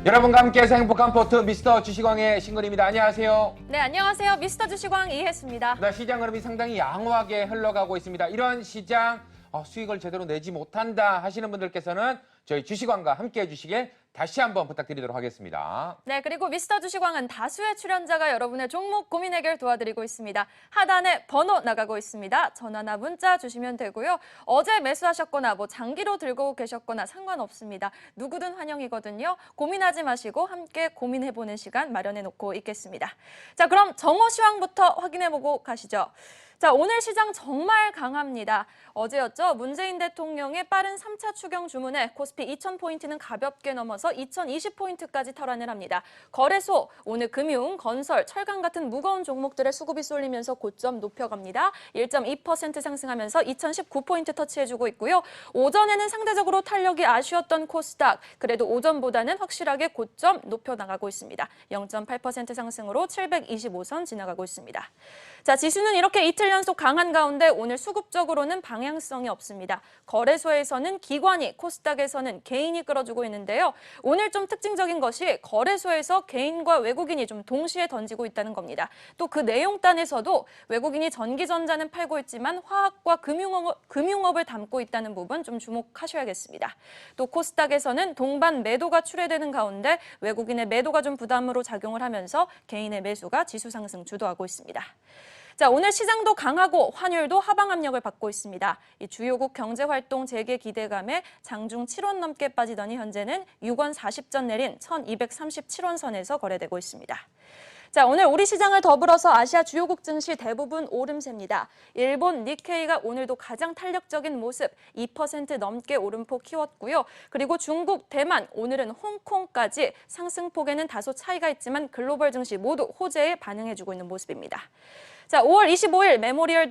여러분과 함께해서 행복한 포트 미스터 주식왕의 신근입니다. 안녕하세요. 네, 안녕하세요. 미스터 주식왕 이혜수입니다. 네, 시장 흐름이 상당히 양호하게 흘러가고 있습니다. 이런 시장 수익을 제대로 내지 못한다 하시는 분들께서는 저희 주식왕과 함께해 주시길 다시 한번 부탁드리도록 하겠습니다. 네, 그리고 미스터 주식왕은 다수의 출연자가 여러분의 종목 고민 해결 도와드리고 있습니다. 하단에 번호 나가고 있습니다. 전화나 문자 주시면 되고요. 어제 매수하셨거나 장기로 들고 계셨거나 상관없습니다. 누구든 환영이거든요. 고민하지 마시고 함께 고민해보는 시간 마련해 놓고 있겠습니다. 자, 그럼 정오 시황부터 확인해보고 가시죠. 자, 오늘 시장 정말 강합니다. 어제였죠. 문재인 대통령의 빠른 3차 추경 주문에 코스피 2000포인트는 가볍게 넘어서 2020포인트까지 탈환을 합니다. 거래소, 오늘 금융, 건설, 철강 같은 무거운 종목들의 수급이 쏠리면서 고점 높여갑니다. 1.2% 상승하면서 2019포인트 터치해주고 있고요. 오전에는 상대적으로 탄력이 아쉬웠던 코스닥, 그래도 오전보다는 확실하게 고점 높여나가고 있습니다. 0.8% 상승으로 725선 지나가고 있습니다. 자, 지수는 이렇게 이틀 연속 강한 가운데 오늘 수급적으로는 방향성이 없습니다. 거래소에서는 기관이, 코스닥에서는 개인이 끌어주고 있는데요. 오늘 좀 특징적인 것이 거래소에서 개인과 외국인이 좀 동시에 던지고 있다는 겁니다. 또 그 내용단에서도 외국인이 전기전자는 팔고 있지만 화학과 금융업을 담고 있다는 부분 좀 주목하셔야겠습니다. 또 코스닥에서는 동반 매도가 출회되는 가운데 외국인의 매도가 좀 부담으로 작용을 하면서 개인의 매수가 지수 상승 주도하고 있습니다. 자, 오늘 시장도 강하고 환율도 하방 압력을 받고 있습니다. 이 주요국 경제활동 재개 기대감에 장중 7원 넘게 빠지더니 현재는 6원 40전 내린 1237원 선에서 거래되고 있습니다. 자, 오늘 우리 시장을 더불어서 아시아 주요국 증시 대부분 오름세입니다. 일본 니케이가 오늘도 가장 탄력적인 모습 2% 넘게 오름폭 키웠고요. 그리고 중국, 대만, 오늘은 홍콩까지 상승폭에는 다소 차이가 있지만 글로벌 증시 모두 호재에 반응해주고 있는 모습입니다. 자, 5월 25일 메모리얼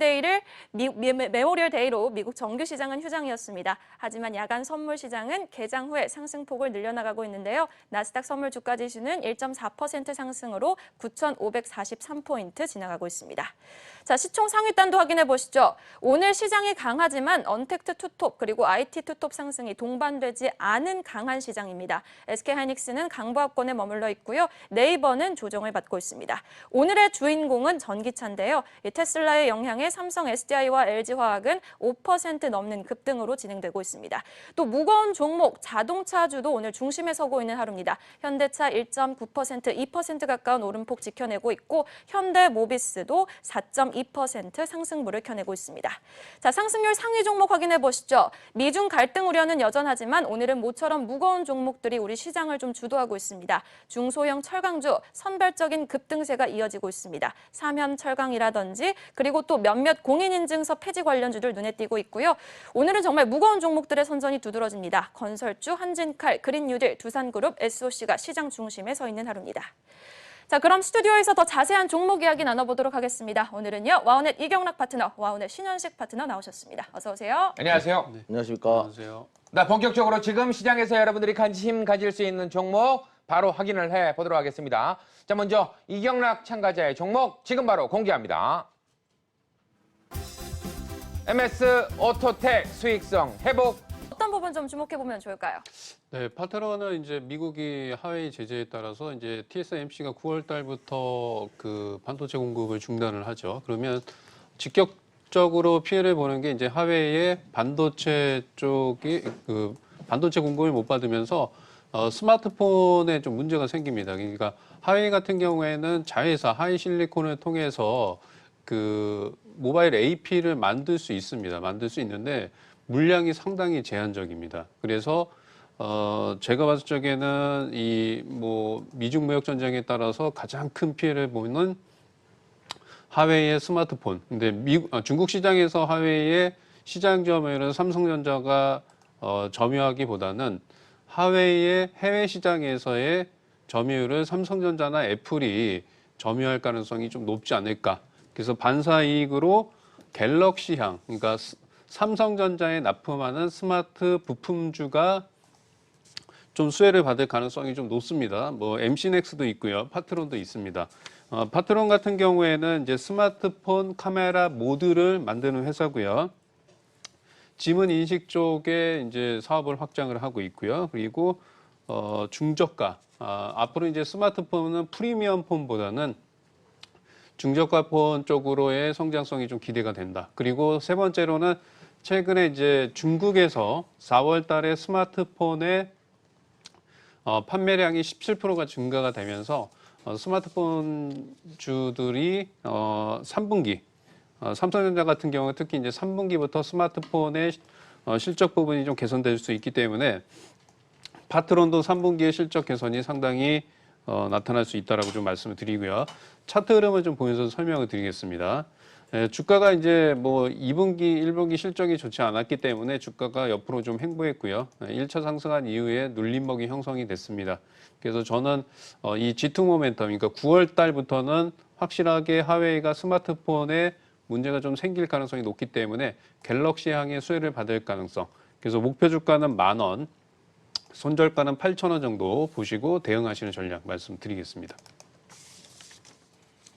데이로 미국 정규 시장은 휴장이었습니다. 하지만 야간 선물 시장은 개장 후에 상승폭을 늘려나가고 있는데요. 나스닥 선물 주가 지수는 1.4% 상승으로 9,543포인트 지나가고 있습니다. 자, 시총 상위단도 확인해 보시죠. 오늘 시장이 강하지만 언택트 투톱 그리고 IT 투톱 상승이 동반되지 않은 강한 시장입니다. SK하이닉스는 강보합권에 머물러 있고요. 네이버는 조정을 받고 있습니다. 오늘의 주인공은 전기차인데요. 테슬라의 영향에 삼성 SDI와 LG화학은 5% 넘는 급등으로 진행되고 있습니다. 또 무거운 종목 자동차주도 오늘 중심에 서고 있는 하루입니다. 현대차 1.9%, 2% 가까운 오름폭 지켜내고 있고 현대모비스도 4.2% 상승부를 켜내고 있습니다. 자, 상승률 상위 종목 확인해 보시죠. 미중 갈등 우려는 여전하지만 오늘은 모처럼 무거운 종목들이 우리 시장을 좀 주도하고 있습니다. 중소형 철강주 선별적인 급등세가 이어지고 있습니다. 삼현철강이라든지 그리고 또 몇몇 공인인증서 폐지 관련주들 눈에 띄고 있고요. 오늘은 정말 무거운 종목들의 선전이 두드러집니다. 건설주, 한진칼, 그린뉴딜, 두산그룹, SOC가 시장 중심에 서 있는 하루입니다. 자, 그럼 스튜디오에서 더 자세한 종목 이야기 나눠보도록 하겠습니다. 오늘은요, 와우넷 이경락 파트너, 와우넷 신현식 파트너 나오셨습니다. 어서 오세요. 안녕하세요. 네. 안녕하십니까. 안녕하세요. 네, 본격적으로 지금 시장에서 여러분들이 관심 가질 수 있는 종목 바로 확인을 해보도록 하겠습니다. 자, 먼저 이경락 참가자의 종목 지금 바로 공개합니다. MS 오토텍 수익성 회복. 어떤 부분 좀 주목해보면 좋을까요? 네, 파트너는 이제 미국이 하웨이 제재에 따라서 이제 TSMC가 9월 달부터 그 반도체 공급을 중단을 하죠. 그러면 직접적으로 피해를 보는 게 이제 하웨이의 반도체 쪽이 그 반도체 공급을 못 받으면서 스마트폰에 좀 문제가 생깁니다. 그러니까 하웨이 같은 경우에는 자회사 하이실리콘을 통해서 그 모바일 AP를 만들 수 있습니다. 만들 수 있는데 물량이 상당히 제한적입니다. 그래서 제가 봤을 적에는 이 미중 무역 전쟁에 따라서 가장 큰 피해를 보는 하웨이의 스마트폰. 근데 중국 시장에서 하웨이의 시장 점유율은 삼성전자가 점유하기보다는 하웨이의 해외 시장에서의 점유율을 삼성전자나 애플이 점유할 가능성이 좀 높지 않을까. 그래서 반사이익으로 갤럭시향, 그러니까 삼성전자에 납품하는 스마트 부품주가 좀 수혜를 받을 가능성이 좀 높습니다. MC넥스도 있고요, 파트론도 있습니다. 파트론 같은 경우에는 이제 스마트폰 카메라 모듈을 만드는 회사고요. 지문 인식 쪽에 이제 사업을 확장을 하고 있고요. 그리고 중저가. 앞으로 이제 스마트폰은 프리미엄 폰보다는 중저가 폰 쪽으로의 성장성이 좀 기대가 된다. 그리고 세 번째로는 최근에 이제 중국에서 4월 달에 스마트폰의 판매량이 17%가 증가가 되면서 스마트폰 주들이 3분기 삼성전자 같은 경우 특히 이제 3분기부터 스마트폰의 실적 부분이 좀 개선될 수 있기 때문에 파트론도 3분기의 실적 개선이 상당히 나타날 수 있다라고 좀 말씀을 드리고요. 차트 흐름을 좀 보면서 설명을 드리겠습니다. 주가가 이제 뭐 2분기, 1분기 실적이 좋지 않았기 때문에 주가가 옆으로 좀 횡보했고요. 1차 상승한 이후에 눌림목이 형성이 됐습니다. 그래서 저는 이 G2 모멘텀, 그러니까 9월 달부터는 확실하게 하웨이가 스마트폰에 문제가 좀 생길 가능성이 높기 때문에 갤럭시 향의 수혜를 받을 가능성. 그래서 목표 주가는 10,000원, 손절가는 8,000원 정도 보시고 대응하시는 전략 말씀드리겠습니다.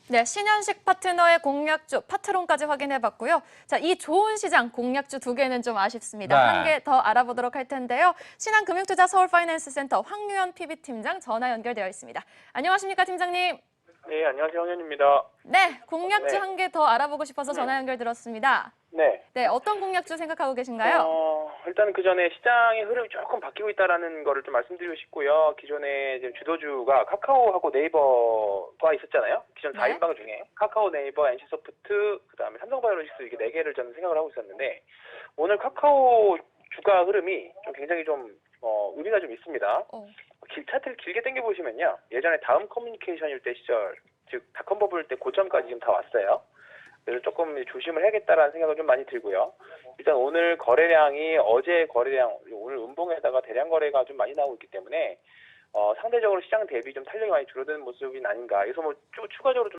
네, 신현식 파트너의 공략주 파트론까지 확인해봤고요. 자, 이 좋은 시장 공략주 두 개는 좀 아쉽습니다. 네. 한 개 더 알아보도록 할 텐데요. 신한금융투자 서울파이낸스센터 황유현 PB팀장 전화 연결되어 있습니다. 안녕하십니까, 팀장님? 네, 안녕하세요. 황현입니다. 네, 공략주 네. 한 개 더 알아보고 싶어서 전화 연결 들었습니다. 네. 네, 어떤 공략주 생각하고 계신가요? 일단 그 전에 시장의 흐름이 조금 바뀌고 있다라는 거를 좀 말씀드리고 싶고요. 기존에 지금 주도주가 카카오하고 네이버가 있었잖아요. 기존 네. 4인방 중에 카카오, 네이버, NC소프트, 그다음에 삼성바이오로직스 이렇게 4개를 저는 생각을 하고 있었는데 오늘 카카오 주가 흐름이 좀 굉장히 좀 의미가 좀 있습니다. 차트를 길게 당겨 보시면요. 예전에 다음 커뮤니케이션일 때 시절, 즉 닷컴 버블 때 고점까지 지금 다 왔어요. 그래서 조금 조심을 해야겠다라는 생각을 좀 많이 들고요. 일단 오늘 거래량이 어제 거래량, 오늘 음봉에다가 대량 거래가 좀 많이 나오고 있기 때문에 상대적으로 시장 대비 좀 탄력이 많이 줄어드는 모습이 아닌가. 그래서 뭐 추가적으로 좀